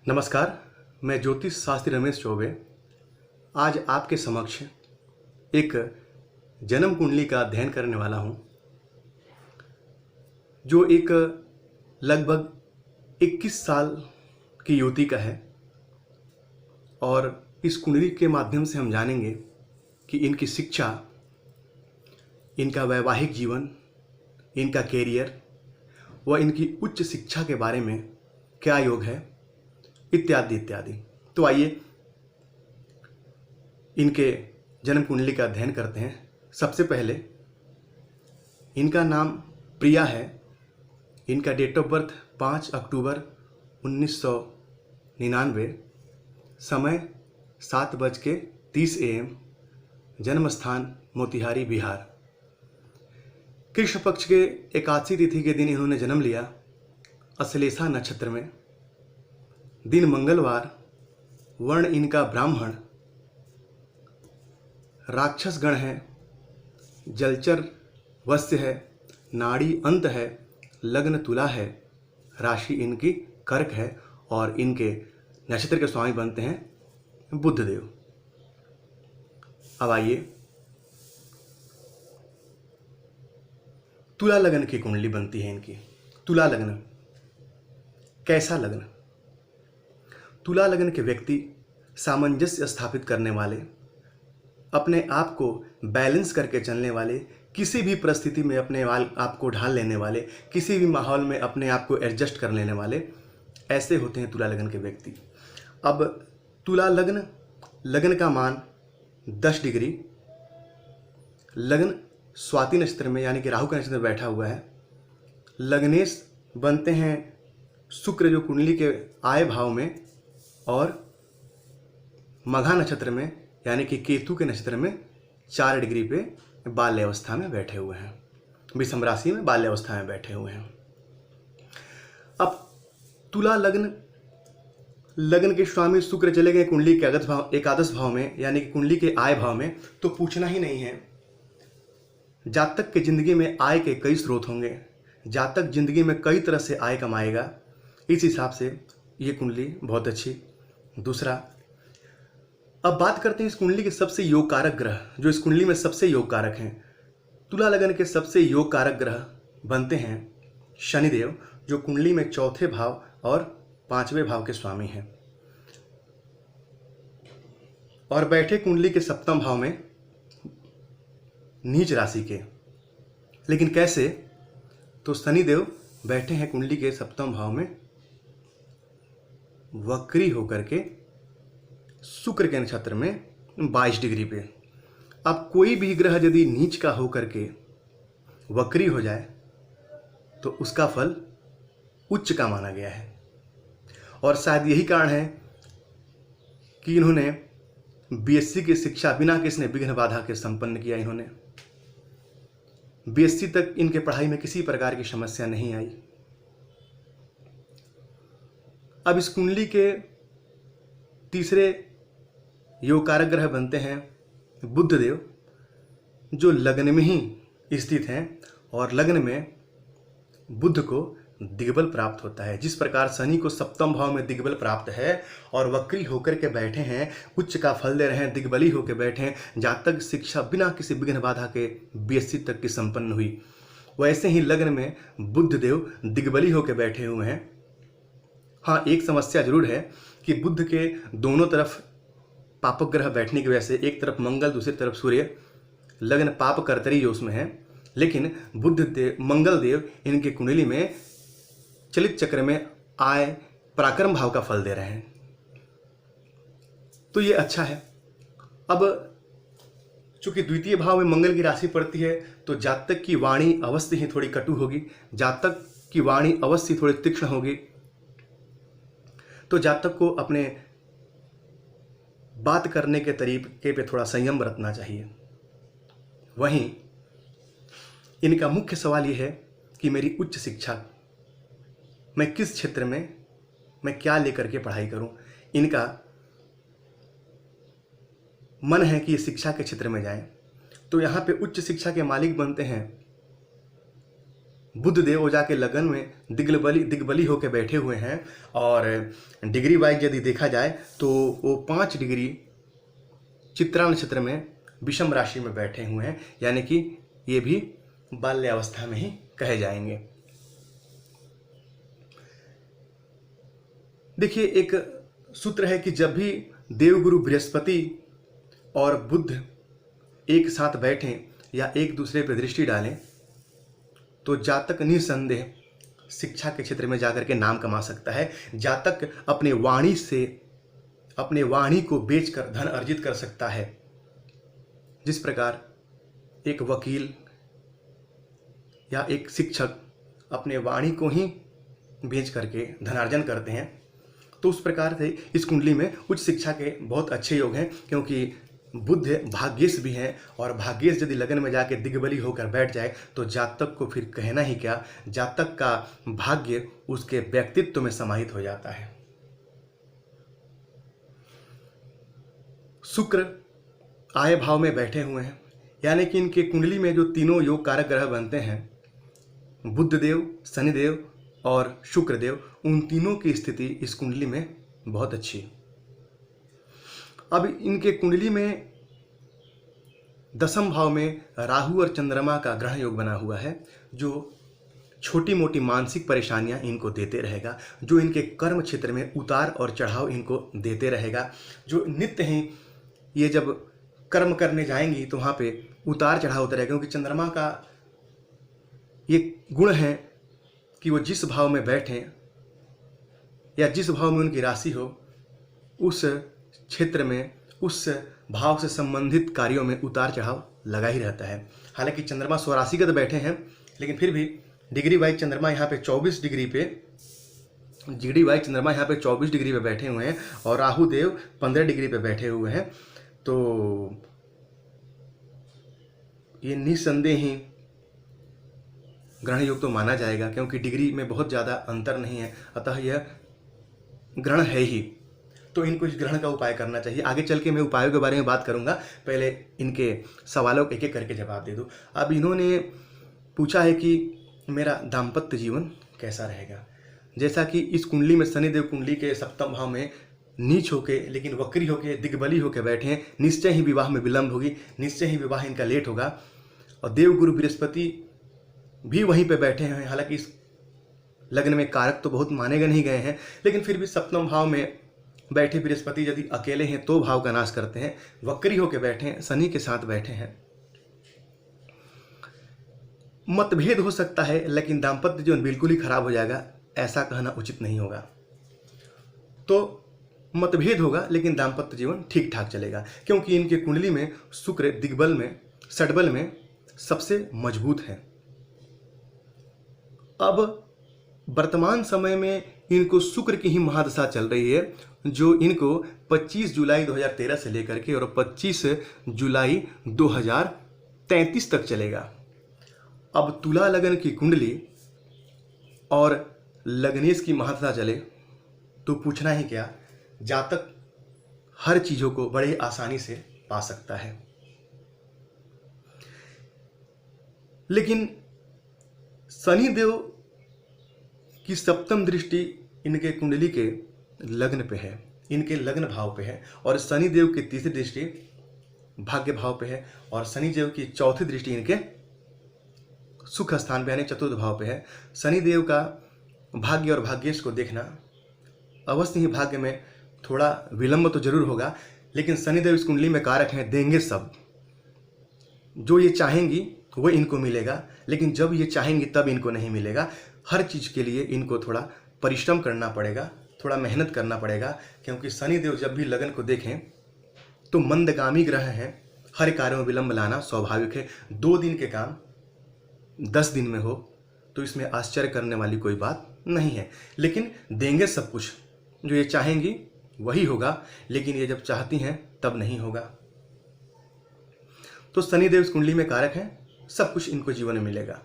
नमस्कार, मैं ज्योतिष शास्त्री रमेश चौबे आज आपके समक्ष एक जन्म कुंडली का अध्ययन करने वाला हूं, जो एक लगभग 21 साल की युवती का है। और इस कुंडली के माध्यम से हम जानेंगे कि इनकी शिक्षा, इनका वैवाहिक जीवन, इनका कैरियर व इनकी उच्च शिक्षा के बारे में क्या योग है, इत्यादि इत्यादि। तो आइए इनके जन्म कुंडली का अध्ययन करते हैं। सबसे पहले इनका नाम प्रिया है। इनका डेट ऑफ बर्थ 5 अक्टूबर 1999, समय 7:30 AM, जन्म स्थान मोतिहारी, बिहार। कृष्ण पक्ष के एकादशी तिथि के दिन इन्होंने जन्म लिया, अश्लेषा नक्षत्र में, दिन मंगलवार, वर्ण इनका ब्राह्मण, राक्षस गण है, जलचर वस्य है, नाड़ी अंत है, लग्न तुला है, राशि इनकी कर्क है और इनके नक्षत्र के स्वामी बनते हैं बुधदेव। अब आइए तुला लग्न की कुंडली बनती है इनकी। तुला लग्न कैसा लग्न? तुला लग्न के व्यक्ति सामंजस्य स्थापित करने वाले, अपने आप को बैलेंस करके चलने वाले, किसी भी परिस्थिति में अपने आप को ढाल लेने वाले, किसी भी माहौल में अपने आप को एडजस्ट कर लेने वाले, ऐसे होते हैं तुला लग्न के व्यक्ति। अब तुला लग्न का मान 10 डिग्री, लग्न स्वाति नक्षत्र में यानी कि राहु का नक्षत्र में बैठा हुआ है। लग्नेश बनते हैं शुक्र, जो कुंडली के आय भाव में, और मघा नक्षत्र में यानी कि केतु के नक्षत्र में 4 डिग्री पे बाल्य अवस्था में बैठे हुए हैं, विषम राशि में बाल्य अवस्था में बैठे हुए हैं। अब तुला लग्न के स्वामी शुक्र चले गए कुंडली के एकादश भाव में यानी कि कुंडली के आय भाव में, तो पूछना ही नहीं है। जातक के जिंदगी में आय के कई स्रोत होंगे, जातक जिंदगी में कई तरह से आय कमाएगा। इस हिसाब से ये कुंडली बहुत अच्छी। दूसरा, अब बात करते हैं इस कुंडली के सबसे योग कारक ग्रह, जो इस कुंडली में सबसे योग कारक हैं। तुला लग्न के सबसे योग कारक ग्रह बनते हैं शनिदेव, जो कुंडली में 4थे भाव और 5वें भाव के स्वामी हैं, और बैठे कुंडली के 7वें भाव में नीच राशि के। लेकिन कैसे? तो शनिदेव बैठे हैं कुंडली के 7वें भाव में वक्री होकर के शुक्र के नक्षत्र में 22 डिग्री पे। अब कोई भी ग्रह यदि नीच का होकर के वक्री हो जाए तो उसका फल उच्च का माना गया है। और शायद यही कारण है कि इन्होंने बीएससी की शिक्षा बिना किसी विघ्न बाधा के संपन्न किया। इन्होंने बीएससी तक इनके पढ़ाई में किसी प्रकार की समस्या नहीं आई। अब इस कुंडली के तीसरे योग कारक ग्रह बनते हैं बुधदेव, जो लग्न में ही स्थित हैं, और लग्न में बुध को दिग्बल प्राप्त होता है। जिस प्रकार शनि को 7वें भाव में दिग्बल प्राप्त है और वक्री होकर के बैठे हैं, उच्च का फल दे रहे हैं, दिग्बली होकर बैठे हैं, जातक शिक्षा बिना किसी विघ्न बाधा के बीएससी तक की संपन्न हुई, वैसे ही लग्न में बुधदेव दिग्बली होकर बैठे हुए हैं। हाँ, एक समस्या जरूर है कि बुध के दोनों तरफ पापक ग्रह बैठने की वजह से, एक तरफ मंगल दूसरी तरफ सूर्य, लग्न पाप कर्तरी योश में है। लेकिन मंगल देव इनके कुंडली में चलित चक्र में आय पराक्रम भाव का फल दे रहे हैं, तो ये अच्छा है। अब चूंकि द्वितीय भाव में मंगल की राशि पड़ती है, तो जातक की वाणी अवश्य ही थोड़ी कटु होगी, जातक की वाणी अवश्य थोड़ी तीक्ष्ण होगी। तो जातक को अपने बात करने के तरीके पे थोड़ा संयम बरतना चाहिए। वहीं इनका मुख्य सवाल यह है कि मेरी उच्च शिक्षा, मैं किस क्षेत्र में, मैं क्या लेकर के पढ़ाई करूं। इनका मन है कि ये शिक्षा के क्षेत्र में जाएं, तो यहाँ पे उच्च शिक्षा के मालिक बनते हैं बुद्ध देव। वो जाके लगन में दिग्बली होकर बैठे हुए हैं। और डिग्री वाइज यदि देखा जाए तो वो 5 डिग्री चित्रा नक्षत्र में विषम राशि में बैठे हुए हैं, यानी कि ये भी बाल्यावस्था में ही कहे जाएंगे। देखिए, एक सूत्र है कि जब भी देवगुरु बृहस्पति और बुध एक साथ बैठें या एक दूसरे पर दृष्टि डालें तो जातक निसंदेह शिक्षा के क्षेत्र में जाकर के नाम कमा सकता है। जातक अपने वाणी को बेचकर धन अर्जित कर सकता है। जिस प्रकार एक वकील या एक शिक्षक अपने वाणी को ही बेच करके धनार्जन करते हैं, तो उस प्रकार से इस कुंडली में उच्च शिक्षा के बहुत अच्छे योग हैं, क्योंकि बुध भाग्येश भी हैं। और भाग्येश यदि लगन में जाके दिग्बली होकर बैठ जाए तो जातक को फिर कहना ही क्या, जातक का भाग्य उसके व्यक्तित्व में समाहित हो जाता है। शुक्र आय भाव में बैठे हुए हैं, यानी कि इनके कुंडली में जो तीनों योग कारक ग्रह बनते हैं, बुध देव, शनिदेव और शुक्र देव, उन तीनों की स्थिति इस कुंडली में बहुत अच्छी। अब इनके कुंडली में 10वें भाव में राहु और चंद्रमा का ग्रह योग बना हुआ है, जो छोटी मोटी मानसिक परेशानियां इनको देते रहेगा, जो इनके कर्म क्षेत्र में उतार और चढ़ाव इनको देते रहेगा। जो नित्य ही ये जब कर्म करने जाएंगी तो वहाँ पे उतार चढ़ाव होता रहेगा, क्योंकि चंद्रमा का ये गुण है कि वो जिस भाव में बैठें या जिस भाव में उनकी राशि हो, उस क्षेत्र में उस भाव से संबंधित कार्यों में उतार चढ़ाव लगा ही रहता है। हालांकि चंद्रमा स्वराशिगत बैठे हैं, लेकिन फिर भी डिग्री वाइज चंद्रमा यहाँ पे 24 डिग्री पे बैठे हुए हैं और राहु देव 15 डिग्री पे बैठे हुए हैं। तो ये निसंदेह ही ग्रहण योग तो माना जाएगा, क्योंकि डिग्री में बहुत ज़्यादा अंतर नहीं है, अतः यह ग्रहण है ही। तो इनको इस ग्रहण का उपाय करना चाहिए। आगे चल के मैं उपायों के बारे में बात करूंगा, पहले इनके सवालों को एक एक करके जवाब दे दूं। अब इन्होंने पूछा है कि मेरा दाम्पत्य जीवन कैसा रहेगा। जैसा कि इस कुंडली में शनिदेव कुंडली के 7वें भाव में नीच होके, लेकिन वक्री होके, दिग्बली होके बैठे हैं, निश्चय ही विवाह में विलंब होगी, निश्चय ही विवाह इनका लेट होगा। और देवगुरु बृहस्पति भी वहीं पे बैठे हैं। हालांकि इस लग्न में कारक तो बहुत माने नहीं गए हैं, लेकिन फिर भी 7वें भाव में बैठे बृहस्पति यदि अकेले हैं तो भाव का नाश करते हैं। वक्री होके बैठे हैं, शनि के साथ बैठे हैं। मतभेद हो सकता है, लेकिन दाम्पत्य जीवन बिल्कुल ही खराब हो जाएगा, ऐसा कहना उचित नहीं होगा। तो मतभेद होगा, लेकिन दाम्पत्य जीवन ठीक ठाक चलेगा, क्योंकि इनके कुंडली में शुक्र दिग्बल में, षड्बल में सबसे मजबूत है। अब वर्तमान समय में इनको शुक्र की ही महादशा चल रही है, जो इनको 25 जुलाई 2013 से लेकर के और 25 जुलाई 2033 तक चलेगा। अब तुला लगन की कुंडली और लग्नेश की महादशा चले तो पूछना ही क्या, जातक हर चीज़ों को बड़े आसानी से पा सकता है। लेकिन शनिदेव की 7वीं दृष्टि इनके कुंडली के लग्न पे है, इनके लग्न भाव पे है, और शनिदेव की 3री दृष्टि भाग्य भाव पे है, और शनिदेव की 4थी दृष्टि इनके सुख स्थान पे यानी 4th भाव पे है। शनिदेव का भाग्य और भाग्येश को देखना, अवश्य ही भाग्य में थोड़ा विलंब तो जरूर होगा, लेकिन शनिदेव इस कुंडली में कारक हैं, देंगे सब। जो ये चाहेंगी वो इनको मिलेगा, लेकिन जब ये चाहेंगी तब इनको नहीं मिलेगा। हर चीज़ के लिए इनको थोड़ा परिश्रम करना पड़ेगा, थोड़ा मेहनत करना पड़ेगा, क्योंकि शनिदेव जब भी लगन को देखें तो मंदगामी ग्रह हैं। हर कार्य में विलंब लाना स्वाभाविक है। 2 दिन के काम 10 दिन में हो तो इसमें आश्चर्य करने वाली कोई बात नहीं है, लेकिन देंगे सब कुछ। जो ये चाहेंगी वही होगा, लेकिन ये जब चाहती हैं तब नहीं होगा। तो शनिदेव इस कुंडली में कारक हैं, सब कुछ इनको जीवन में मिलेगा।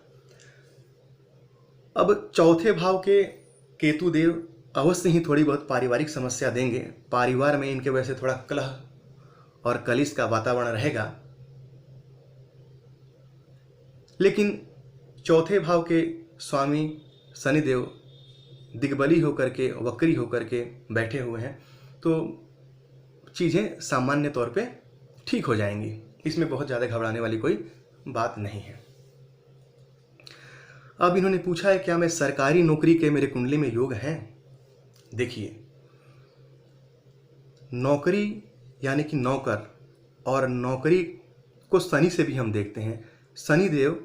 अब 4थे भाव के केतु देव अवश्य ही थोड़ी बहुत पारिवारिक समस्या देंगे। परिवार में इनके वजह से थोड़ा कलह और कलिश का वातावरण रहेगा, लेकिन चौथे भाव के स्वामी शनिदेव दिग्बली होकर के, वक्री होकर के बैठे हुए हैं, तो चीज़ें सामान्य तौर पे ठीक हो जाएंगी। इसमें बहुत ज़्यादा घबराने वाली कोई बात नहीं है। अब इन्होंने पूछा है क्या मैं सरकारी नौकरी के मेरे कुंडली में योग हैं? देखिए, नौकरी यानी कि नौकर, और नौकरी को शनि से भी हम देखते हैं। शनिदेव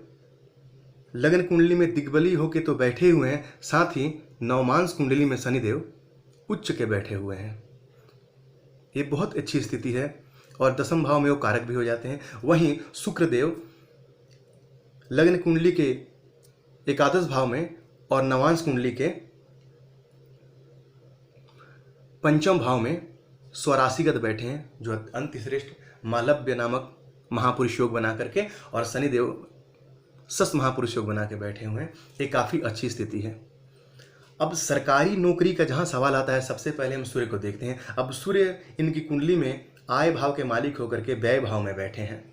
लग्न कुंडली में दिग्बली होके तो बैठे हुए हैं, साथ ही नवमांश कुंडली में शनिदेव उच्च के बैठे हुए हैं। ये बहुत अच्छी स्थिति है और दसम भाव में वो कारक भी हो जाते हैं। वहीं शुक्रदेव लग्न कुंडली के एकादश भाव में और नवांश कुंडली के पंचम भाव में स्वराशिगत बैठे हैं, जो अंतिश्रेष्ठ मालव्य नामक महापुरुष योग बना करके, और शनिदेव सस महापुरुष योग बना के बैठे हुए हैं। ये काफ़ी अच्छी स्थिति है। अब सरकारी नौकरी का जहाँ सवाल आता है, सबसे पहले हम सूर्य को देखते हैं। अब सूर्य इनकी कुंडली में आय भाव के मालिक होकर के व्यय भाव में बैठे हैं।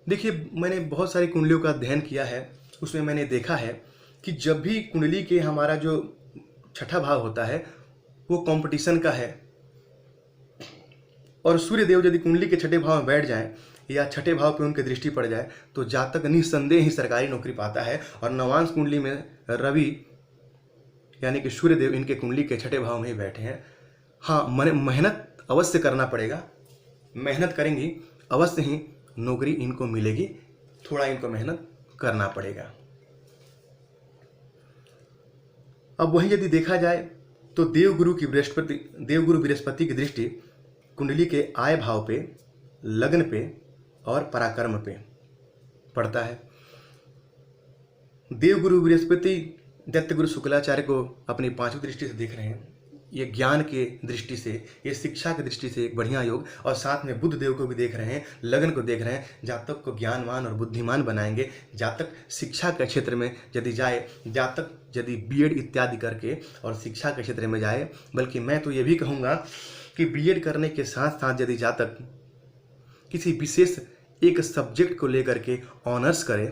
देखिए, मैंने बहुत सारी कुंडलियों का अध्ययन किया है, उसमें मैंने देखा है कि जब भी कुंडली के हमारा जो छठा भाव होता है वो कंपटीशन का है, और सूर्य देव यदि कुंडली के छठे भाव में बैठ जाएं या छठे भाव पे उनकी दृष्टि पड़ जाए, तो जातक निस्संदेह ही सरकारी नौकरी पाता है। और नवांश कुंडली में रवि यानी कि सूर्य देव इनके कुंडली के छठे भाव में ही बैठे हैं। हाँ, मेहनत अवश्य करना पड़ेगा, मेहनत करेंगी अवश्य ही नौकरी इनको मिलेगी, थोड़ा इनको मेहनत करना पड़ेगा। अब वहीं यदि देखा जाए तो देवगुरु बृहस्पति की दृष्टि कुंडली के आय भाव पे, लग्न पे और पराक्रम पे पड़ता है। देवगुरु बृहस्पति दैत्यगुरु शुक्लाचार्य को अपनी पांचवी दृष्टि से देख रहे हैं। ये ज्ञान के दृष्टि से, ये शिक्षा की दृष्टि से एक बढ़िया योग, और साथ में बुध देव को भी देख रहे हैं, लगन को देख रहे हैं। जातक को ज्ञानवान और बुद्धिमान बनाएंगे। जातक शिक्षा के क्षेत्र में यदि जाए, जातक यदि बीएड इत्यादि करके और शिक्षा के क्षेत्र में जाए, बल्कि मैं तो ये भी कहूँगा कि बीएड करने के साथ साथ यदि जातक किसी विशेष एक सब्जेक्ट को लेकर के ऑनर्स करे,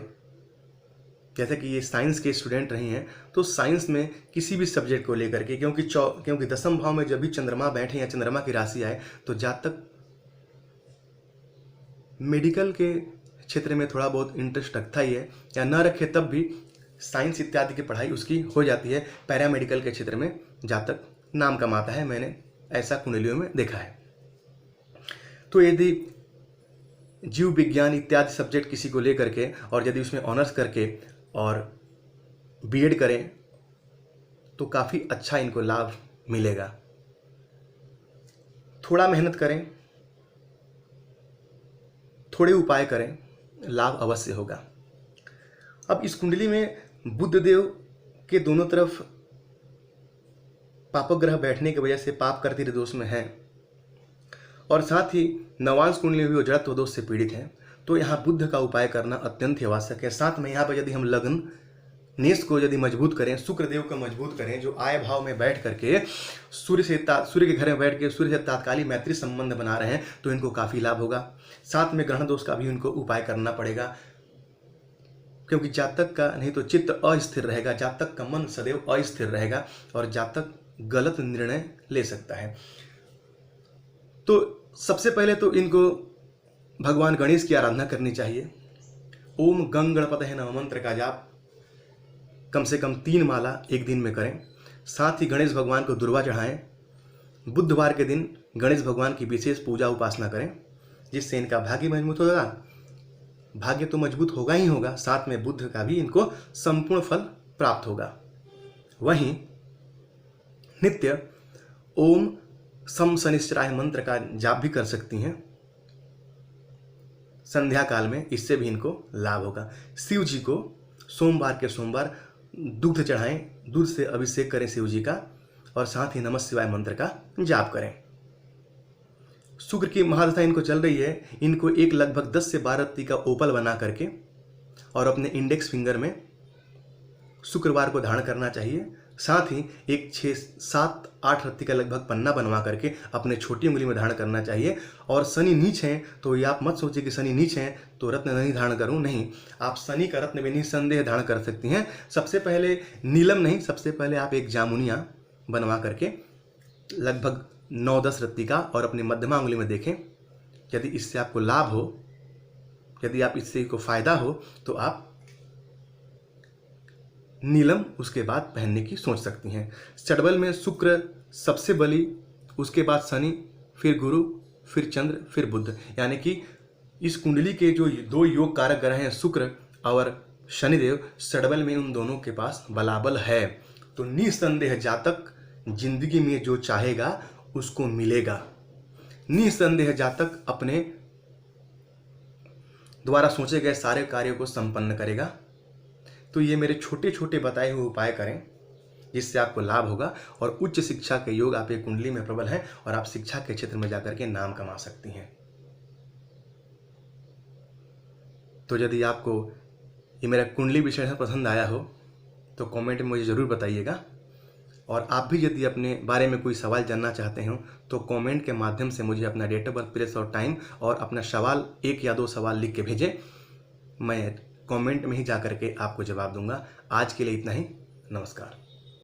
जैसे कि ये साइंस के स्टूडेंट रही हैं, तो साइंस में किसी भी सब्जेक्ट को लेकर के, क्योंकि दसम भाव में जब भी चंद्रमा बैठे या चंद्रमा की राशि आए, तो जातक मेडिकल के क्षेत्र में थोड़ा बहुत इंटरेस्ट रखता ही है, या न रखे तब भी साइंस इत्यादि की पढ़ाई उसकी हो जाती है। पैरामेडिकल के क्षेत्र में जातक नाम कमाता है, मैंने ऐसा कुंडलियों में देखा है। तो यदि जीव विज्ञान इत्यादि सब्जेक्ट किसी को लेकर के और यदि उसमें ऑनर्स करके और बीएड करें, तो काफ़ी अच्छा इनको लाभ मिलेगा। थोड़ा मेहनत करें, थोड़े उपाय करें, लाभ अवश्य होगा। अब इस कुंडली में बुध देव के दोनों तरफ पापक ग्रह बैठने की वजह से पाप करती दोष में है, और साथ ही नवांश कुंडली में भी वो जड़त्व दोष से पीड़ित हैं। तो यहाँ बुद्ध का उपाय करना अत्यंत ही आवश्यक है। साथ में यहाँ पर यदि हम लग्न नेश को यदि मजबूत करें, शुक्रदेव को मजबूत करें, जो आय भाव में बैठ करके सूर्य के घर में बैठ के सूर्य से तात्कालिक मैत्री संबंध बना रहे हैं, तो इनको काफ़ी लाभ होगा। साथ में ग्रहण दोष का भी इनको उपाय करना पड़ेगा, क्योंकि जातक का नहीं तो चित्त अस्थिर रहेगा, जातक का मन सदैव अस्थिर रहेगा और जातक गलत निर्णय ले सकता है। तो सबसे पहले तो इनको भगवान गणेश की आराधना करनी चाहिए। ओम गंग गणपतये नमः मंत्र का जाप कम से कम 3 माला एक दिन में करें। साथ ही गणेश भगवान को दुर्वा चढ़ाएं। बुधवार के दिन गणेश भगवान की विशेष पूजा उपासना करें, जिससे इनका भाग्य मजबूत होगा। भाग्य तो मजबूत होगा ही होगा, साथ में बुद्ध का भी इनको संपूर्ण फल प्राप्त होगा। वहीं नित्य ओम सम शनिश्चराय मंत्र का जाप भी कर सकती हैं संध्या काल में, इससे भी इनको लाभ होगा। शिव जी को सोमवार के सोमवार दूध चढ़ाएं, दूध से अभिषेक करें शिव जी का, और साथ ही नमः शिवाय मंत्र का जाप करें। शुक्र की महादशा इनको चल रही है, इनको एक लगभग 10 से 12 रत्ती का ओपल बना करके और अपने इंडेक्स फिंगर में शुक्रवार को धारण करना चाहिए। साथ ही एक 6-7-8 रत्ती का लगभग पन्ना बनवा करके अपने छोटी उंगली में धारण करना चाहिए। और शनि नीच हैं तो ये आप मत सोचिए कि शनि नीच हैं तो रत्न नहीं धारण करूं, नहीं, आप शनि का रत्न भी निसंदेह धारण कर सकती हैं। सबसे पहले नीलम नहीं, सबसे पहले आप एक जामुनिया बनवा करके लगभग 9-10 रत्ती का और अपनी मध्यमा उंगली में देखें। यदि इससे आपको लाभ हो, यदि आप इससे को फायदा हो तो आप नीलम उसके बाद पहनने की सोच सकती हैं। षड्बल में शुक्र सबसे बली, उसके बाद शनि, फिर गुरु, फिर चंद्र, फिर बुध, यानी कि इस कुंडली के जो 2 योग कारक ग्रह हैं शुक्र और शनिदेव, षड्बल में उन दोनों के पास बलाबल है। तो निसंदेह जातक जिंदगी में जो चाहेगा उसको मिलेगा। निसंदेह जातक अपने द्वारा सोचे गए सारे कार्यों को संपन्न करेगा। तो ये मेरे छोटे छोटे बताए हुए उपाय करें जिससे आपको लाभ होगा और उच्च शिक्षा के योग आपके कुंडली में प्रबल हैं और आप शिक्षा के क्षेत्र में जाकर के नाम कमा सकती हैं। तो यदि आपको ये मेरा कुंडली विश्लेषण पसंद आया हो तो कमेंट में मुझे ज़रूर बताइएगा। और आप भी यदि अपने बारे में कोई सवाल जानना चाहते हो तो कमेंट के माध्यम से मुझे अपना डेट ऑफ बर्थ, प्लेस और टाइम और अपना सवाल 1 या 2 सवाल लिख के भेजें। मैं कमेंट में ही जा करके आपको जवाब दूंगा। आज के लिए इतना ही। नमस्कार।